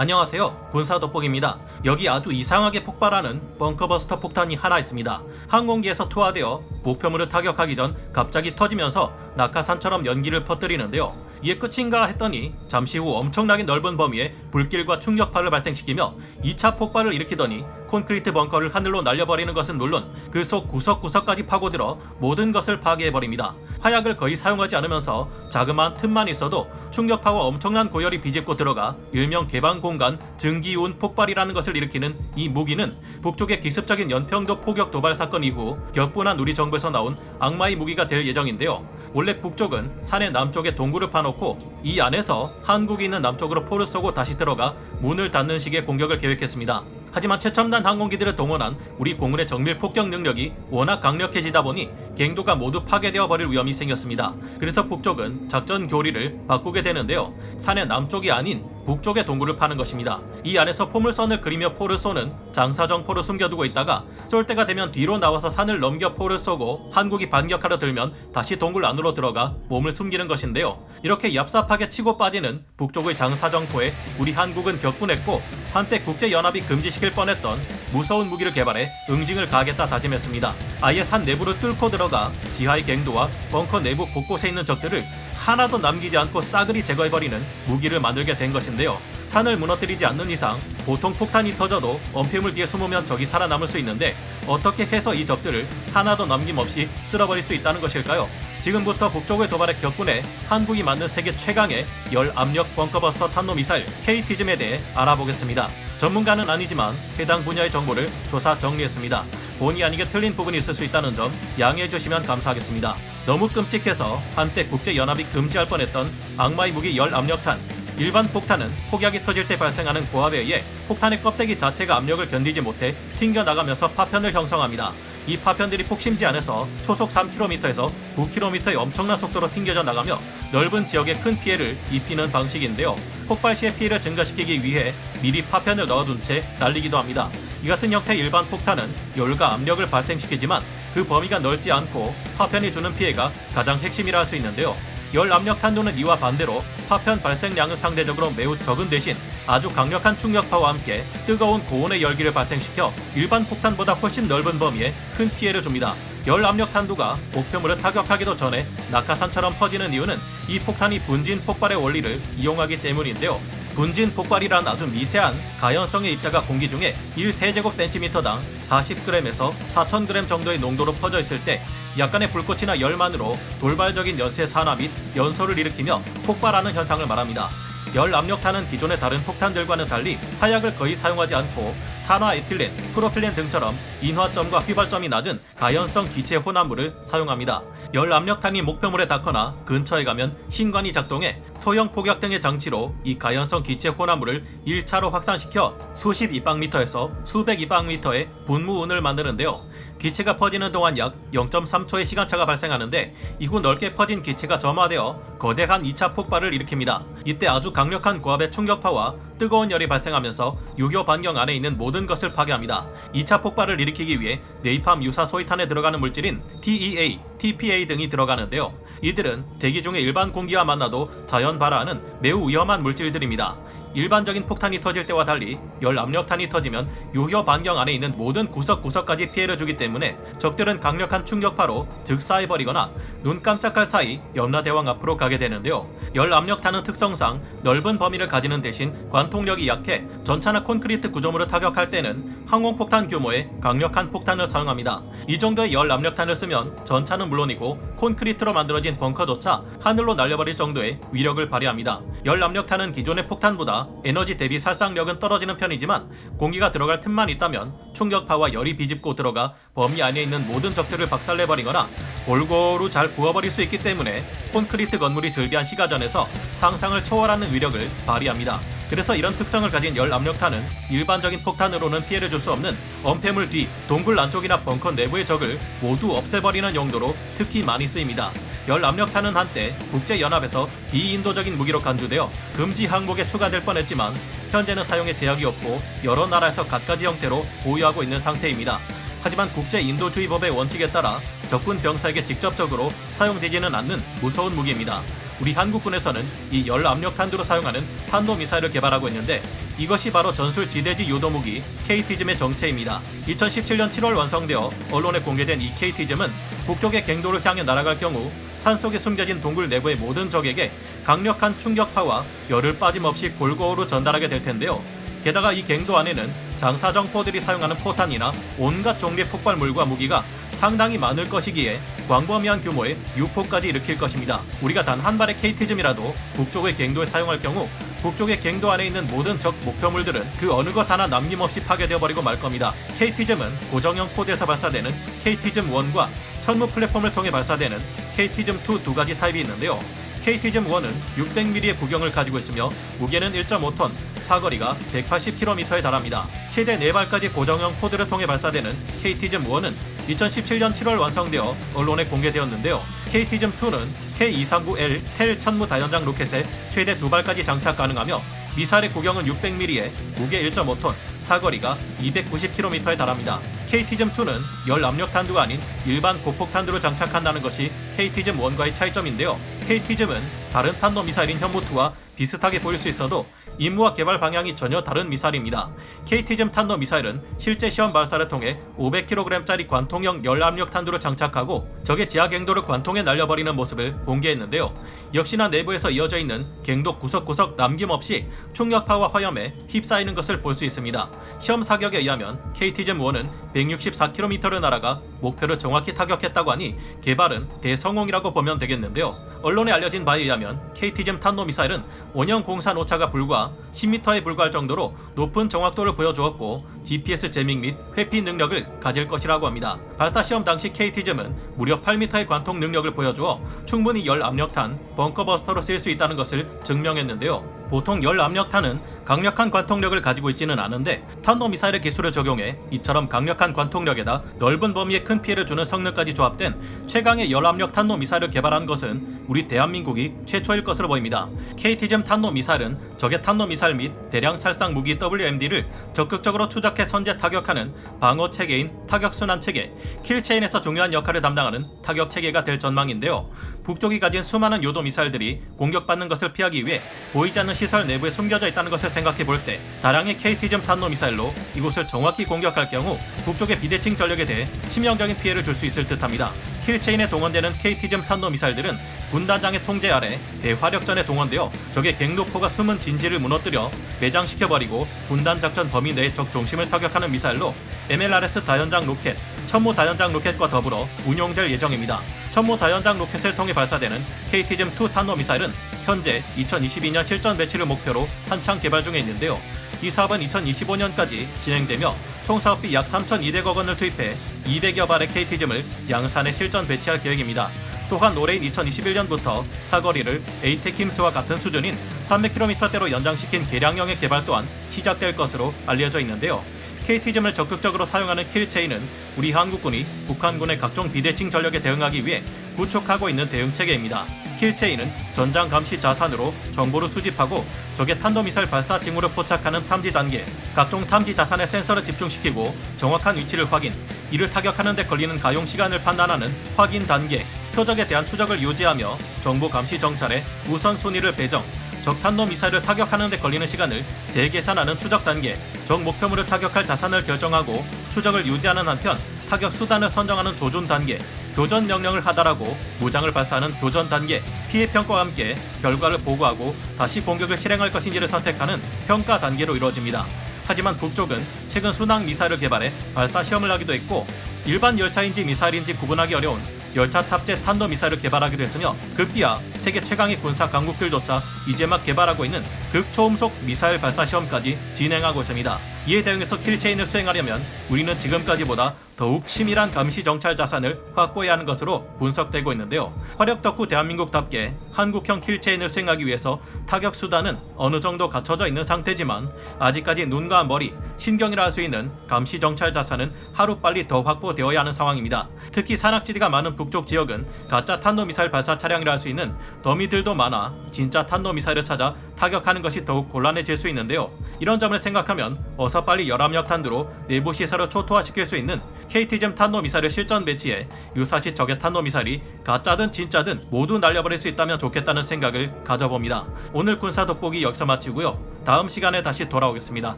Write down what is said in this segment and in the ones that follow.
안녕하세요, 군사돋보기입니다. 여기 아주 이상하게 폭발하는 벙커버스터 폭탄이 하나 있습니다. 항공기에서 투하되어 목표물을 타격하기 전 갑자기 터지면서 낙하산처럼 연기를 퍼뜨리는데요. 이게 끝인가 했더니 잠시 후 엄청나게 넓은 범위의 불길과 충격파를 발생시키며 2차 폭발을 일으키더니 콘크리트 벙커를 하늘로 날려버리는 것은 물론 그 속 구석구석까지 파고들어 모든 것을 파괴해버립니다. 화약을 거의 사용하지 않으면서 자그마한 틈만 있어도 충격파와 엄청난 고열이 비집고 들어가 일명 개방공간 증기운 폭발이라는 것을 일으키는 이 무기는 북쪽의 기습적인 연평도 포격 도발 사건 이후 격분한 우리 정부에서 나온 악마의 무기가 될 예정인데요. 원래 북쪽은 산의 남쪽에 동굴을 파놓고 이 안에서 한국이 있는 남쪽으로 포를 쏘고 다시 들어가 문을 닫는 식의 공격을 계획했습니다. 하지만 최첨단 항공기들을 동원한 우리 공군의 정밀 폭격 능력이 워낙 강력해지다 보니 갱도가 모두 파괴되어 버릴 위험이 생겼습니다. 그래서 북쪽은 작전 교리를 바꾸게 되는데요. 산의 남쪽이 아닌 북쪽의 동굴을 파는 것입니다. 이 안에서 포물선을 그리며 포를 쏘는 장사정포를 숨겨두고 있다가 쏠 때가 되면 뒤로 나와서 산을 넘겨 포를 쏘고 한국이 반격하려 들면 다시 동굴 안으로 들어가 몸을 숨기는 것인데요. 이렇게 얍삽하게 치고 빠지는 북쪽의 장사정포에 우리 한국은 격분했고 한때 국제연합이 금지시킬 뻔했던 무서운 무기를 개발해 응징을 가하겠다 다짐했습니다. 아예 산 내부를 뚫고 들어가 지하의 갱도와 벙커 내부 곳곳에 있는 적들을 하나도 남기지 않고 싸그리 제거해버리는 무기를 만들게 된 것인데요. 산을 무너뜨리지 않는 이상 보통 폭탄이 터져도 엄폐물 뒤에 숨으면 적이 살아남을 수 있는데 어떻게 해서 이 적들을 하나도 남김없이 쓸어버릴 수 있다는 것일까요? 지금부터 북쪽의 도발에 격분해 한국이 만든 세계 최강의 열압력 벙커버스터 탄도미사일 KT즘에 대해 알아보겠습니다. 전문가는 아니지만 해당 분야의 정보를 조사 정리했습니다. 본의 아니게 틀린 부분이 있을 수 있다는 점 양해해 주시면 감사하겠습니다. 너무 끔찍해서 한때 국제연합이 금지할 뻔했던 악마의 무기 열압력탄. 일반 폭탄은 폭약이 터질 때 발생하는 고압에 의해 폭탄의 껍데기 자체가 압력을 견디지 못해 튕겨나가면서 파편을 형성합니다. 이 파편들이 폭심지 안에서 초속 3km에서 9km의 엄청난 속도로 튕겨져 나가며 넓은 지역에 큰 피해를 입히는 방식인데요. 폭발 시의 피해를 증가시키기 위해 미리 파편을 넣어둔 채 날리기도 합니다. 이 같은 형태의 일반 폭탄은 열과 압력을 발생시키지만 그 범위가 넓지 않고 파편이 주는 피해가 가장 핵심이라 할 수 있는데요. 열압력 탄도는 이와 반대로 파편 발생량은 상대적으로 매우 적은 대신 아주 강력한 충격파와 함께 뜨거운 고온의 열기를 발생시켜 일반 폭탄보다 훨씬 넓은 범위에 큰 피해를 줍니다. 열압력 탄두가 목표물을 타격하기도 전에 낙하산처럼 퍼지는 이유는 이 폭탄이 분진 폭발의 원리를 이용하기 때문인데요. 분진 폭발이란 아주 미세한 가연성의 입자가 공기 중에 1세제곱센티미터당 40g에서 4000g 정도의 농도로 퍼져 있을 때 약간의 불꽃이나 열만으로 돌발적인 연쇄 산화 및 연소를 일으키며 폭발하는 현상을 말합니다. 열압력탄은 기존의 다른 폭탄들과는 달리 화약을 거의 사용하지 않고 산화 에틸렌, 프로필렌 등처럼 인화점과 휘발점이 낮은 가연성 기체 혼합물을 사용합니다. 열압력탄이 목표물에 닿거나 근처에 가면 신관이 작동해 소형 폭약 등의 장치로 이 가연성 기체 혼합물을 1차로 확산시켜 수십 입방미터에서 수백 입방미터의 분무운을 만드는데요. 기체가 퍼지는 동안 약 0.3초의 시간차가 발생하는데 이후 넓게 퍼진 기체가 점화되어 거대한 2차 폭발을 일으킵니다. 이때 아주 강력한 고압의 충격파와 뜨거운 열이 발생하면서 유효 반경 안에 있는 모든 것을 파괴합니다. 2차 폭발을 일으키기 위해 네이팜 유사 소위탄에 들어가는 물질인 TEA, TPA 등이 들어가는데요. 이들은 대기 중에 일반 공기와 만나도 자연 발화하는 매우 위험한 물질들입니다. 일반적인 폭탄이 터질 때와 달리 열압력탄이 터지면 유효 반경 안에 있는 모든 구석구석까지 피해를 주기 때문에 적들은 강력한 충격파로 즉사해버리거나 눈 깜짝할 사이 염라대왕 앞으로 가게 되는데요. 열압력탄은 특성상 넓은 범위를 가지는 대신 관통력이 약해 전차나 콘크리트 구조물을 타격할 때는 항공폭탄 규모의 강력한 폭탄을 사용합니다. 이 정도의 열압력탄을 쓰면 전차는 물론이고 콘크리트로 만들어진 벙커조차 하늘로 날려버릴 정도의 위력을 발휘합니다. 열압력탄은 기존의 폭탄보다 에너지 대비 살상력은 떨어지는 편이지만 공기가 들어갈 틈만 있다면 충격파와 열이 비집고 들어가 범위 안에 있는 모든 적들을 박살내버리거나 골고루 잘 구워버릴 수 있기 때문에 콘크리트 건물이 즐비한 시가전에서 상상을 초월하는 위력을 발휘합니다. 그래서 이런 특성을 가진 열압력탄은 일반적인 폭탄으로는 피해를 줄 수 없는 엄폐물 뒤, 동굴 안쪽이나 벙커 내부의 적을 모두 없애버리는 용도로 특히 많이 쓰입니다. 열압력탄은 한때 국제연합에서 비인도적인 무기로 간주되어 금지 항목에 추가될 뻔했지만 현재는 사용에 제약이 없고 여러 나라에서 갖가지 형태로 보유하고 있는 상태입니다. 하지만 국제인도주의법의 원칙에 따라 적군 병사에게 직접적으로 사용되지는 않는 무서운 무기입니다. 우리 한국군에서는 이 열압력탄두로 사용하는 탄도미사일을 개발하고 있는데 이것이 바로 전술 지대지 요도무기 KT즘의 정체입니다. 2017년 7월 완성되어 언론에 공개된 이 KT즘은 북쪽의 갱도를 향해 날아갈 경우 산속에 숨겨진 동굴 내부의 모든 적에게 강력한 충격파와 열을 빠짐없이 골고루 전달하게 될 텐데요. 게다가 이 갱도 안에는 장사정포들이 사용하는 포탄이나 온갖 종류의 폭발물과 무기가 상당히 많을 것이기에 광범위한 규모의 유포까지 일으킬 것입니다. 우리가 단 한 발의 KT즘이라도 북쪽의 갱도에 사용할 경우 북쪽의 갱도 안에 있는 모든 적 목표물들은 그 어느 것 하나 남김없이 파괴되어 버리고 말 겁니다. KT즘은 고정형 포드에서 발사되는 KT즘-1과 천무 플랫폼을 통해 발사되는 KT즘-2 두 가지 타입이 있는데요. KT즘-1은 600mm의 구경을 가지고 있으며 무게는 1.5톤, 사거리가 180km에 달합니다. 최대 4발까지 고정형 포드를 통해 발사되는 KT즘-1은 2017년 7월 완성되어 언론에 공개되었는데요. KT즘-2는 K239L 텔 천무 다연장 로켓에 최대 2발까지 장착 가능하며 미사일의 구경은 600mm에 무게 1.5톤, 사거리가 290km에 달합니다. KT즘-2는 열 압력탄두가 아닌 일반 고폭탄두로 장착한다는 것이 KT즘-1과의 차이점인데요. KT즘은 다른 탄도미사일인 현무2와 비슷하게 보일 수 있어도 임무와 개발 방향이 전혀 다른 미사일입니다. KT즘 탄도미사일은 실제 시험 발사를 통해 500kg짜리 관통형 열압력 탄두를 장착하고 적의 지하 갱도를 관통해 날려버리는 모습을 공개했는데요. 역시나 내부에서 이어져 있는 갱도 구석구석 남김없이 충격파와 화염에 휩싸이는 것을 볼 수 있습니다. 시험 사격에 의하면 KT즘-1은 164km를 날아가 목표를 정확히 타격했다고 하니 개발은 대성공이라고 보면 되겠는데요. 언론에 알려진 바에 의하면 KT즘 탄도미사일은 5년 공산 오차가 불과 10m에 불과할 정도로 높은 정확도를 보여주었고 GPS 제밍 및 회피 능력을 가질 것이라고 합니다. 발사 시험 당시 KT즘은 무려 8m의 관통 능력을 보여주어 충분히 열 압력탄, 벙커버스터로 쓰일 수 있다는 것을 증명했는데요. 보통 열 압력탄은 강력한 관통력을 가지고 있지는 않은데 탄도미사일의 기술을 적용해 이처럼 강력한 관통력에다 넓은 범위에 큰 피해를 주는 성능까지 조합된 최강의 열 압력 탄도미사일을 개발한 것은 우리 대한민국이 최초일 것으로 보입니다. KT즘 탄도미사일은 적의 탄도미사일 및 대량 살상 무기 WMD를 적극적으로 추적해 선제 타격하는 방어 체계인 타격순환 체계, 킬체인에서 중요한 역할을 담당하는 타격 체계가 될 전망인데요. 북쪽이 가진 수많은 요도 미사일들이 공격받는 것을 피하기 위해 보이지 않는 시설 내부에 숨겨져 있다는 것을 생각해 볼 때 다량의 KT즘 탄도미사일로 이곳을 정확히 공격할 경우 북쪽의 비대칭 전력에 대해 치명적인 피해를 줄 수 있을 듯합니다. 킬체인에 동원되는 KT즘 탄도미사일들은 군단장의 통제 아래 대화력전에 동원되어 적의 갱도포가 숨은 진지를 무너뜨려 매장시켜버리고 군단 작전 범위 내의 적 중심을 타격하는 미사일로 MLRS 다연장 로켓, 천무 다연장 로켓과 더불어 운용될 예정입니다. 천무 다연장 로켓을 통해 발사되는 KT즘-2 탄도미사일은 현재 2022년 실전 배치를 목표로 한창 개발 중에 있는데요. 이 사업은 2025년까지 진행되며 총 사업비 약 3,200억 원을 투입해 200여 발의 KT즘을 양산에 실전 배치할 계획입니다. 또한 올해인 2021년부터 사거리를 에이테킴스와 같은 수준인 300km대로 연장시킨 개량형의 개발 또한 시작될 것으로 알려져 있는데요. KT즘을 적극적으로 사용하는 킬체인은 우리 한국군이 북한군의 각종 비대칭 전력에 대응하기 위해 구축하고 있는 대응체계입니다. 킬체인은 전장 감시 자산으로 정보를 수집하고 적의 탄도미사일 발사 징후를 포착하는 탐지 단계, 각종 탐지 자산의 센서를 집중시키고 정확한 위치를 확인, 이를 타격하는 데 걸리는 가용 시간을 판단하는 확인 단계, 표적에 대한 추적을 유지하며 정보 감시 정찰에 우선순위를 배정, 적 탄도미사일을 타격하는 데 걸리는 시간을 재계산하는 추적 단계, 적 목표물을 타격할 자산을 결정하고 추적을 유지하는 한편 타격 수단을 선정하는 조준 단계, 교전 명령을 하달하고 무장을 발사하는 교전 단계, 피해 평가와 함께 결과를 보고하고 다시 공격을 실행할 것인지를 선택하는 평가 단계로 이루어집니다. 하지만 북쪽은 최근 순항 미사일을 개발해 발사 시험을 하기도 했고 일반 열차인지 미사일인지 구분하기 어려운 열차 탑재 탄도미사일을 개발하기도 했으며 급기야 세계 최강의 군사 강국들조차 이제 막 개발하고 있는 극초음속 미사일 발사 시험까지 진행하고 있습니다. 이에 대응해서 킬체인을 수행하려면 우리는 지금까지보다 더욱 치밀한 감시 정찰 자산을 확보해야 하는 것으로 분석되고 있는데요. 화력 덕후 대한민국답게 한국형 킬체인을 수행하기 위해서 타격 수단은 어느 정도 갖춰져 있는 상태지만 아직까지 눈과 머리, 신경이라 할 수 있는 감시 정찰 자산은 하루빨리 더 확보되어야 하는 상황입니다. 특히 산악지대가 많은 북쪽 지역은 가짜 탄도미사일 발사 차량이라 할 수 있는 더미들도 많아 진짜 탄도미사일을 찾아 타격하는 하는 것이 더욱 곤란해질 수 있는데요. 이런 점을 생각하면 어서 빨리 열압력 탄두로 내부 시설을 초토화시킬 수 있는 KT즘 탄도미사일을 실전 배치해 유사시 적의 탄도미사일이 가짜든 진짜든 모두 날려버릴 수 있다면 좋겠다는 생각을 가져봅니다. 오늘 군사 돋보기 여기서 마치고요. 다음 시간에 다시 돌아오겠습니다.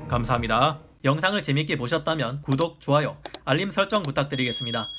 감사합니다. 영상을 재밌게 보셨다면 구독, 좋아요, 알림 설정 부탁드리겠습니다.